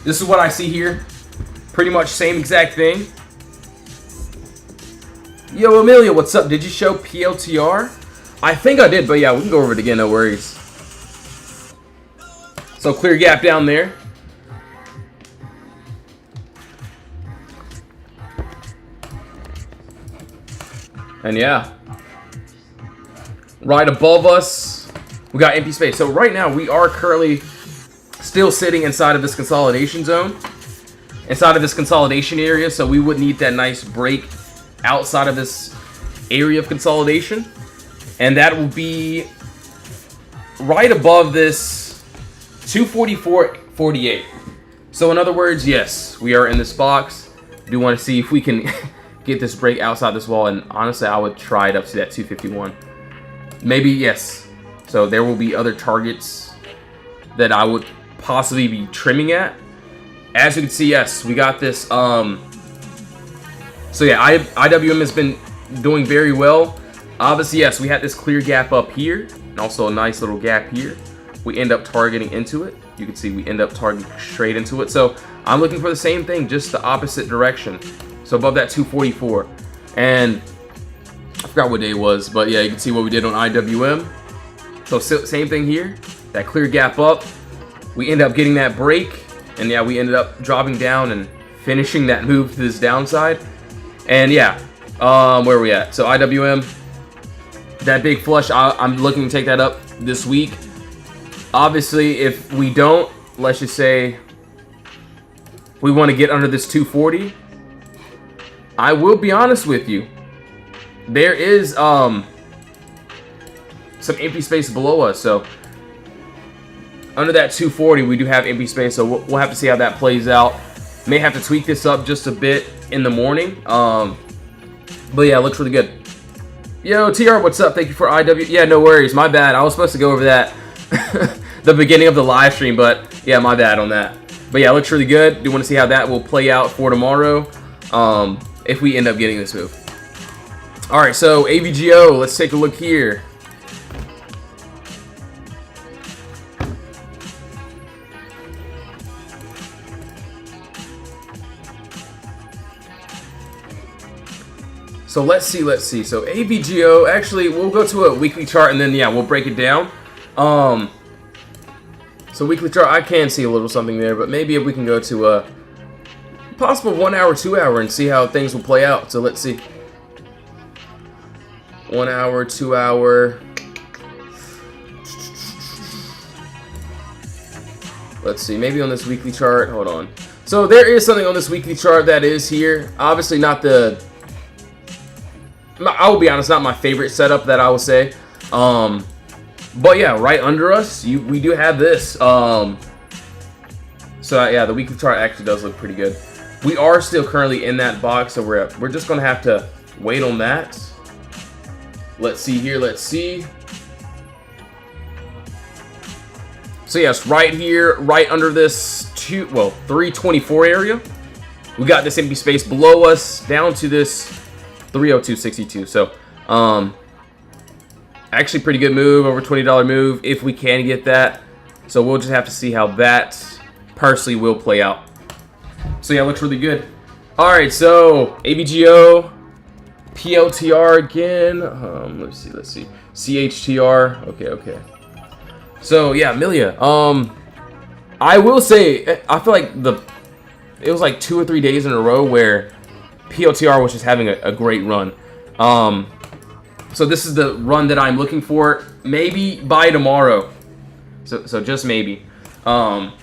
this is what I see here. Pretty much same exact thing. Yo, Amelia, what's up? Did you show PLTR? I think I did, but yeah, we can go over it again, no worries. So clear gap down there. And yeah, right above us, we got empty space. So right now, we are currently still sitting inside of this consolidation zone, inside of this consolidation area. So we would need that nice break outside of this area of consolidation. And that will be right above this 244.48. So in other words, yes, we are in this box. Do want to see if we can get this break outside this wall. And honestly, I would try it up to that 251. Maybe, yes. So there will be other targets that I would possibly be trimming at. As you can see, yes, we got this. So yeah, IWM has been doing very well. Obviously, yes, we had this clear gap up here, and also a nice little gap here. We end up targeting into it. You can see we end up targeting straight into it. So I'm looking for the same thing, just the opposite direction. So above that 244. And I forgot what day it was, but yeah, you can see what we did on IWM. So same thing here, that clear gap up. We end up getting that break, and yeah, we ended up dropping down and finishing that move to this downside. And yeah, where are we at? So IWM, that big flush, I'm looking to take that up this week. Obviously, if we don't, let's just say we want to get under this 240, I will be honest with you. There is some empty space below us. So under that 240, we do have empty space. So we'll have to see how that plays out. May have to tweak this up just a bit in the morning. But yeah, it looks really good. Yo, TR, what's up? Thank you for IW. Yeah, no worries. My bad. I was supposed to go over that the beginning of the live stream, but yeah, my bad on that. But yeah, it looks really good. Do want to see how that will play out for tomorrow, if we end up getting this move. All right, so AVGO, let's take a look here. So let's see. So AVGO, actually, we'll go to a weekly chart and then, yeah, we'll break it down. So weekly chart, I can see a little something there, but maybe if we can go to a possible 1 hour, 2 hour and see how things will play out. So let's see. 1 hour, 2 hour. Let's see, maybe on this weekly chart, hold on. So there is something on this weekly chart that is here. Obviously not the, I will be honest, not my favorite setup that I would say. But yeah, right under us, we do have this. So yeah, the weekly chart actually does look pretty good. We are still currently in that box, so we're just gonna have to wait on that. Let's see here, let's see. So yes, right here, right under this 324 area, we got this empty space below us down to this 302.62. So actually pretty good move, over $20 move if we can get that. So we'll just have to see how that personally will play out. So yeah, looks really good. All right, so AVGO, PLTR again. Let's see. CHTR. Okay. So yeah, Amelia. I will say, I feel like it was like 2 or 3 days in a row where PLTR was just having a great run. So this is the run that I'm looking for, maybe by tomorrow. So just maybe. But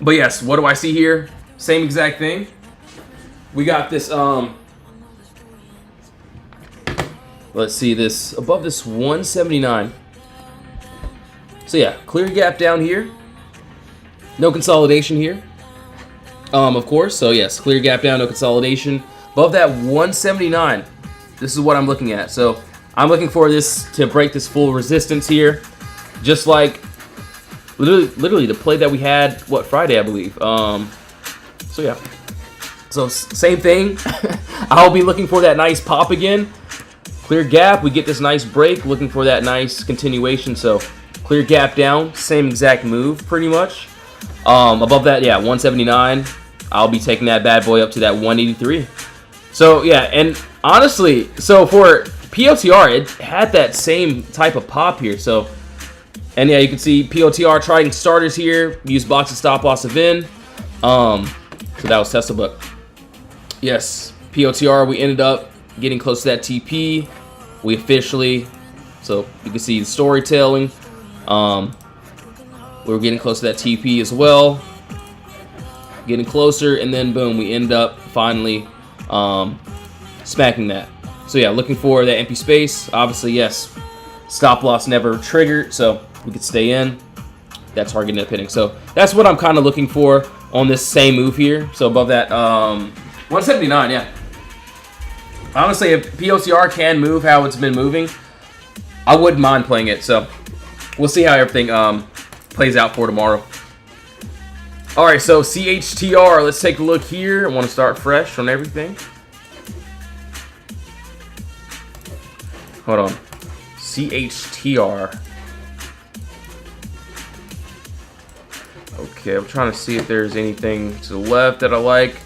yes, what do I see here? Same exact thing. We got this. Let's see this above this 179. So yeah, clear gap down here. No consolidation here. Of course. So yes, clear gap down, no consolidation. Above that 179. This is what I'm looking at. So I'm looking for this to break this full resistance here. Just like literally the play that we had, Friday, I believe. So yeah. So same thing. I'll be looking for that nice pop again. Clear gap, we get this nice break, looking for that nice continuation. So clear gap down, same exact move pretty much. Above that, yeah, 179. I'll be taking that bad boy up to that 183. So yeah, and honestly, so for PLTR, it had that same type of pop here. So, and yeah, you can see PLTR trying starters here, use box and stop loss of in. So that was Tesla, but yes, PLTR, we ended up getting close to that TP. We officially, so you can see the storytelling. We were getting close to that TP as well. Getting closer, and then boom, we end up finally smacking that. So yeah, looking for that empty space. Obviously, yes, stop loss never triggered, so we could stay in. That target net hitting. So that's what I'm kind of looking for on this same move here. So above that 179, yeah. Honestly, if PLTR can move how it's been moving, I wouldn't mind playing it. So we'll see how everything plays out for tomorrow. All right, so CHTR, let's take a look here. I want to start fresh on everything. Hold on. CHTR. Okay, I'm trying to see if there's anything to the left that I like.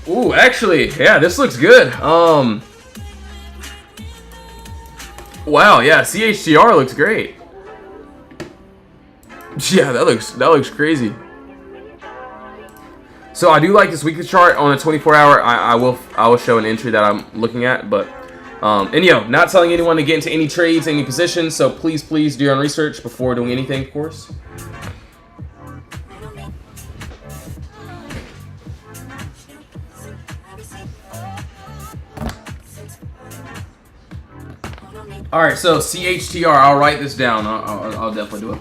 Ooh, actually, yeah, this looks good. Wow, yeah, CHTR looks great. Yeah, that looks crazy. So I do like this weekly chart on a 24-hour. I will show an entry that I'm looking at, but and not telling anyone to get into any trades, any positions. So please do your own research before doing anything, of course. All right, so CHTR. I'll write this down. I'll definitely do it.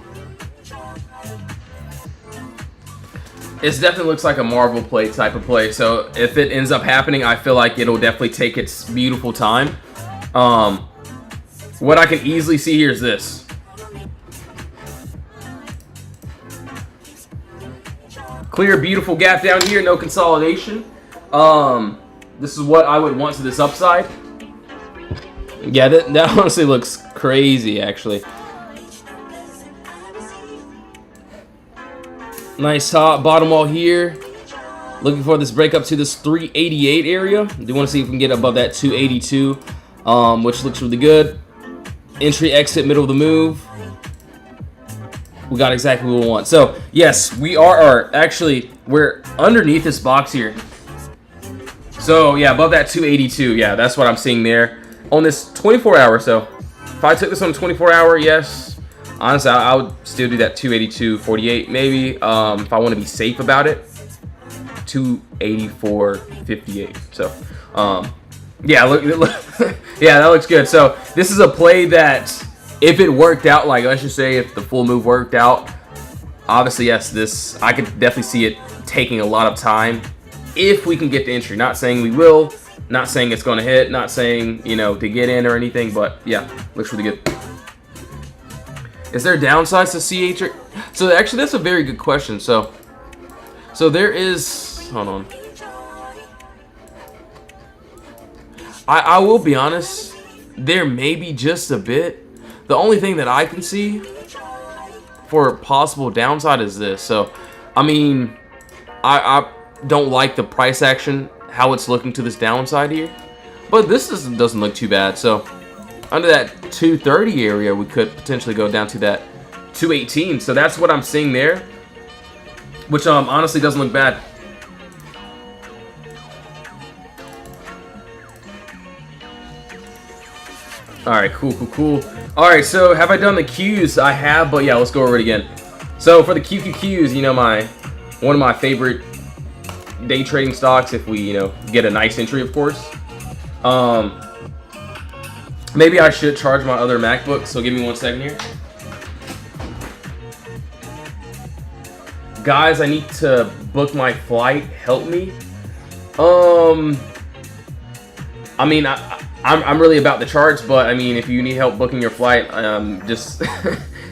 It definitely looks like a Marvel play type of play. So if it ends up happening, I feel like it'll definitely take its beautiful time. What I can easily see here is this. Clear, beautiful gap down here, no consolidation. This is what I would want to this upside. Yeah, that honestly looks crazy, actually. Nice top, bottom wall here. Looking for this break up to this 388 area. Do want to see if we can get above that 282, which looks really good. Entry, exit, middle of the move. We got exactly what we want. So, yes, we are actually, we're underneath this box here. So, yeah, above that 282. Yeah, that's what I'm seeing there. On this 24-hour, so if I took this on 24-hour, yes. Honestly, I would still do that 282.48 maybe. If I want to be safe about it. 284.58. So, yeah, look, yeah, that looks good. So this is a play that if it worked out, like let's just say if the full move worked out, obviously yes, this I could definitely see it taking a lot of time if we can get the entry. Not saying we will, not saying it's going to hit, not saying to get in or anything, but yeah, looks really good. Is there downsides to CH? So actually, that's a very good question. So there is. Hold on. I will be honest. There may be just a bit. The only thing that I can see for a possible downside is this. So, I mean, I don't like the price action, how it's looking to this downside here. But this doesn't look too bad. So, under that 230 area, we could potentially go down to that 218. So that's what I'm seeing there, which honestly doesn't look bad. All right, cool. All right, so have I done the Qs? I have, but yeah, let's go over it again. So for the QQQs, one of my favorite day trading stocks, if we get a nice entry, of course. Maybe I should charge my other MacBook, so give me 1 second here. Guys, I need to book my flight. Help me. I mean, I'm really about the charts, but I mean, if you need help booking your flight, just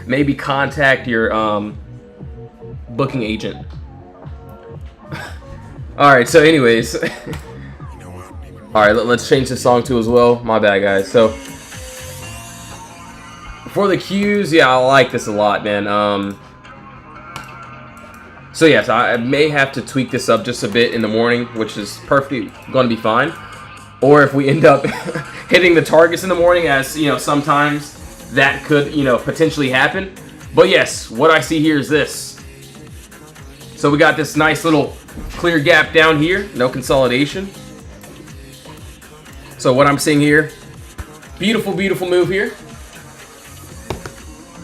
maybe contact your booking agent. All right, so anyways, all right, let's change the song too as well. My bad, guys. So for the Qs, yeah, I like this a lot, man. So yes, I may have to tweak this up just a bit in the morning, which is perfectly going to be fine. Or if we end up hitting the targets in the morning, as sometimes that could potentially happen. But yes, what I see here is this. So we got this nice little clear gap down here, no consolidation. So what I'm seeing here, beautiful move here.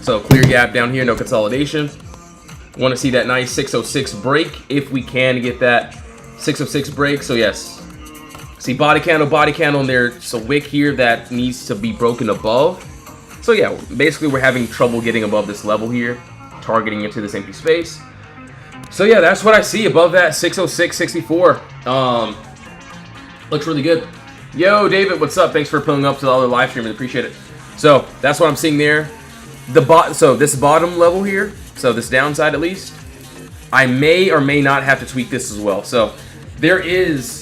So clear gap down here, no consolidation. Want to see that nice 606 break if we can get that 606 break. So yes. See body candle, and there's a wick here that needs to be broken above. So yeah, basically we're having trouble getting above this level here, targeting into this empty space. So yeah, that's what I see above that 606.64. Looks really good. Yo, David, what's up? Thanks for pulling up to the other live stream. I appreciate it. So that's what I'm seeing there. So this bottom level here, so this downside at least, I may or may not have to tweak this as well. So there is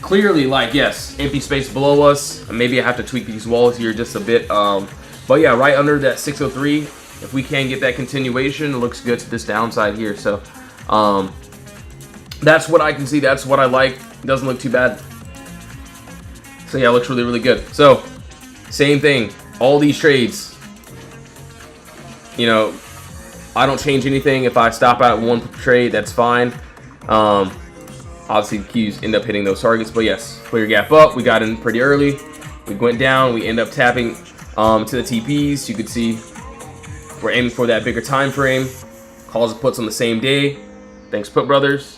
clearly, like, yes, empty space below us. Maybe I have to tweak these walls here just a bit. But yeah, right under that 603, if we can get that continuation, it looks good to this downside here. So that's what I can see. That's what I like. Doesn't look too bad. So yeah, it looks really good. So same thing. All these trades, I don't change anything. If I stop out at one trade, that's fine. Obviously, the Qs end up hitting those targets, but yes, clear gap up. We got in pretty early. We went down. We end up tapping to the TPs. You could see we're aiming for that bigger time frame. Calls and puts on the same day. Thanks, Put Brothers.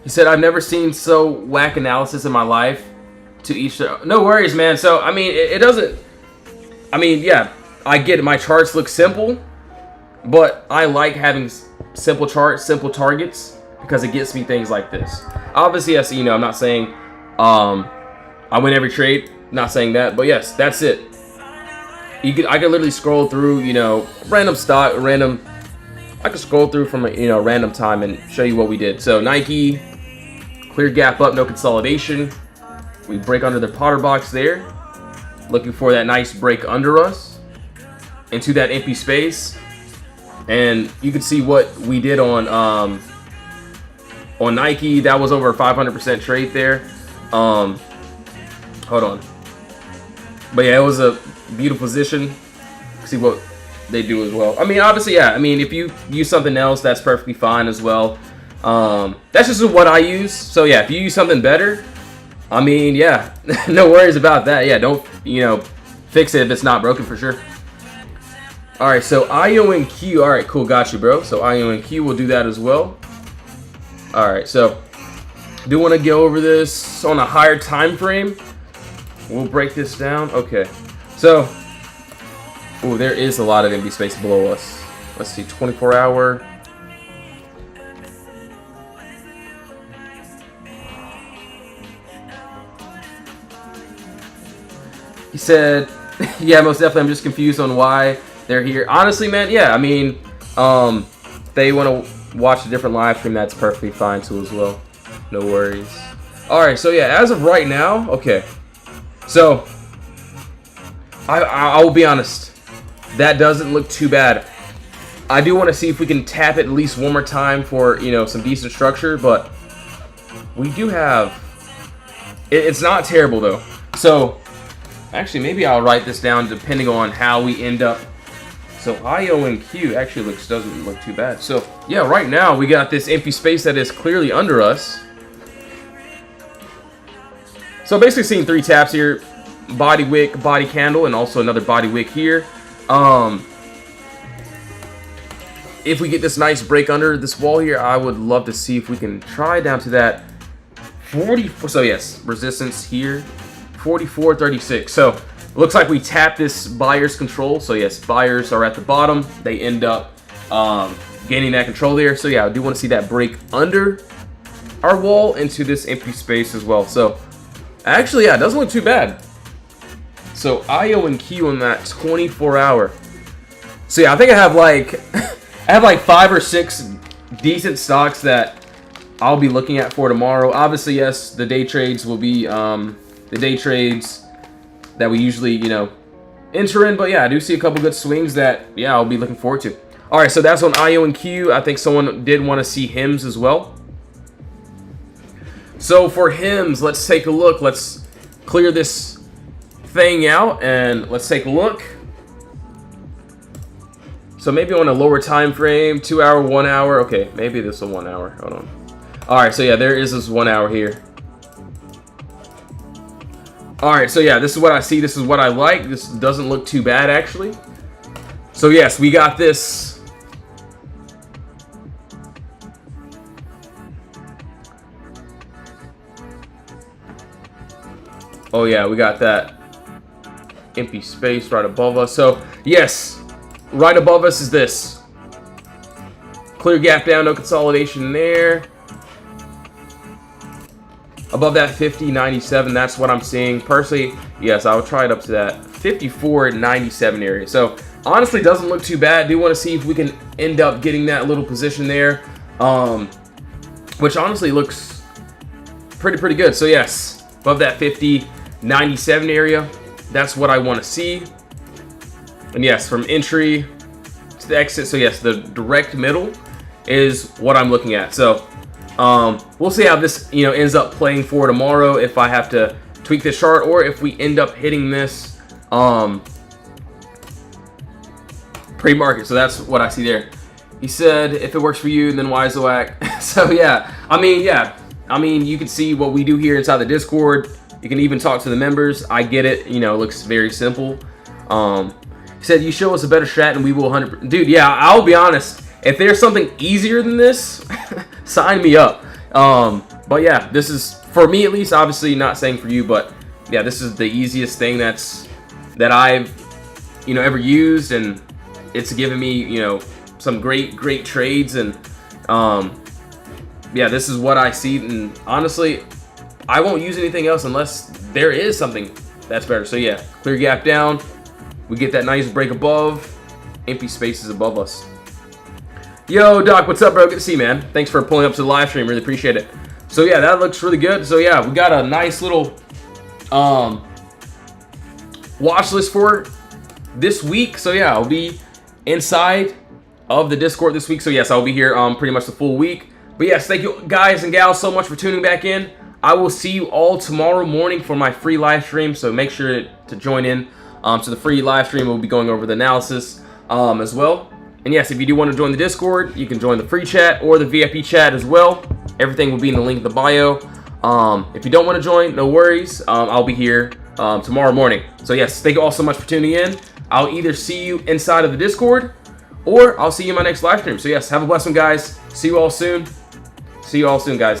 He said, "I've never seen so whack analysis in my life." To each, no worries, man. So I mean, it doesn't. I mean, yeah, I get it. My charts look simple, but I like having simple charts, simple targets, because it gets me things like this. Obviously, yes, I'm not saying I win every trade, not saying that, but yes, that's it. I could literally scroll through, you know, random stock, random. I could scroll through from a, you know, random time and show you what we did. So Nike, clear gap up, no consolidation. We break under the Potter box there, looking for that nice break under us into that empty space, and you can see what we did on Nike. That was over a 500% trade there. Hold on, but yeah, it was a beautiful position. See what they do as well. I mean, obviously, yeah. I mean, if you use something else, that's perfectly fine as well. That's just what I use. So yeah, if you use something better, I mean, yeah, no worries about that. Yeah, don't, you know, fix it if it's not broken for sure. All right, so IO and Q. All right, cool, got you, bro. So IO and Q will do that as well. All right, so do want to go over this on a higher time frame. We'll break this down. Okay, so. Oh, there is a lot of empty space below us. Let's see, 24-hour. He said, yeah, most definitely. I'm just confused on why they're here. Honestly, man, yeah, I mean, they want to watch a different live stream. That's perfectly fine too as well. No worries. All right, so yeah, as of right now, okay. So, I will be honest. That doesn't look too bad. I do want to see if we can tap it at least one more time for, you know, some decent structure, but we do have. It's not terrible though. So actually, maybe I'll write this down depending on how we end up. So IO and Q actually doesn't look too bad. So yeah, right now we got this empty space that is clearly under us. So basically seeing 3 taps here: body wick, body candle, and also another body wick here. If we get this nice break under this wall here, I would love to see if we can try down to that 44. So yes, resistance here, 44.36. So looks like we tap this buyer's control. So yes, buyers are at the bottom. They end up gaining that control there. So yeah, I do want to see that break under our wall into this empty space as well. So actually, yeah, it doesn't look too bad. So IO and Q on that 24-hour. So yeah, I think I have like 5 or 6 decent stocks that I'll be looking at for tomorrow. Obviously, yes, the day trades will be the day trades that we usually, you know, enter in. But yeah, I do see a couple good swings that, yeah, I'll be looking forward to. All right, so that's on IO and Q. I think someone did want to see HIMS as well. So for HIMS, let's take a look. Let's clear this thing out and let's take a look. So maybe on a lower time frame, 2 hour, 1 hour. Okay, maybe this is 1 hour. Hold on. All right, so yeah, there is this 1 hour here. All right, so yeah, this is what I see. This is what I like. This doesn't look too bad actually. So yes, we got this. Oh yeah, we got that empty space right above us. So yes, right above us is this clear gap down, no consolidation there. Above that 50.97, that's what I'm seeing personally. Yes, I would try it up to that 54.97 area. So honestly, doesn't look too bad. Do want to see if we can end up getting that little position there, which honestly looks pretty good. So yes, above that 50.97 area, that's what I want to see. And yes, from entry to the exit, so yes, the direct middle is what I'm looking at. So we'll see how this, you know, ends up playing for tomorrow, if I have to tweak this chart or if we end up hitting this pre-market. So that's what I see there. He said, if it works for you, then why is the whack? So yeah, I mean, you can see what we do here inside the Discord. You can even talk to the members. I get it. You know, it looks very simple. He said, you show us a better strat and we will 100%. Dude, yeah, I'll be honest. If there's something easier than this, sign me up. But yeah, this is, for me at least, obviously not saying for you, but yeah, this is the easiest thing that I've, you know, ever used. And it's given me, you know, some great trades. And yeah, this is what I see. And honestly, I won't use anything else unless there is something that's better. So yeah, clear gap down, We get that nice break above. Empty spaces above us. Yo, Doc, what's up, bro? Good to see you, man. Thanks for pulling up to the live stream. Really appreciate it. So, yeah, that looks really good. So, yeah, we got a nice little watch list for this week. So, yeah, I'll be inside of the Discord this week. So, yes, I'll be here pretty much the full week. But, yes, thank you guys and gals so much for tuning back in. I will see you all tomorrow morning for my free live stream. So, make sure to join in to the free live stream. We'll be going over the analysis as well. And yes, if you do want to join the Discord, you can join the free chat or the VIP chat as well. Everything will be in the link in the bio. If you don't want to join, no worries. I'll be here tomorrow morning. So yes, thank you all so much for tuning in. I'll either see you inside of the Discord or I'll see you in my next live stream. So yes, have a blessed one, guys. See you all soon. See you all soon, guys.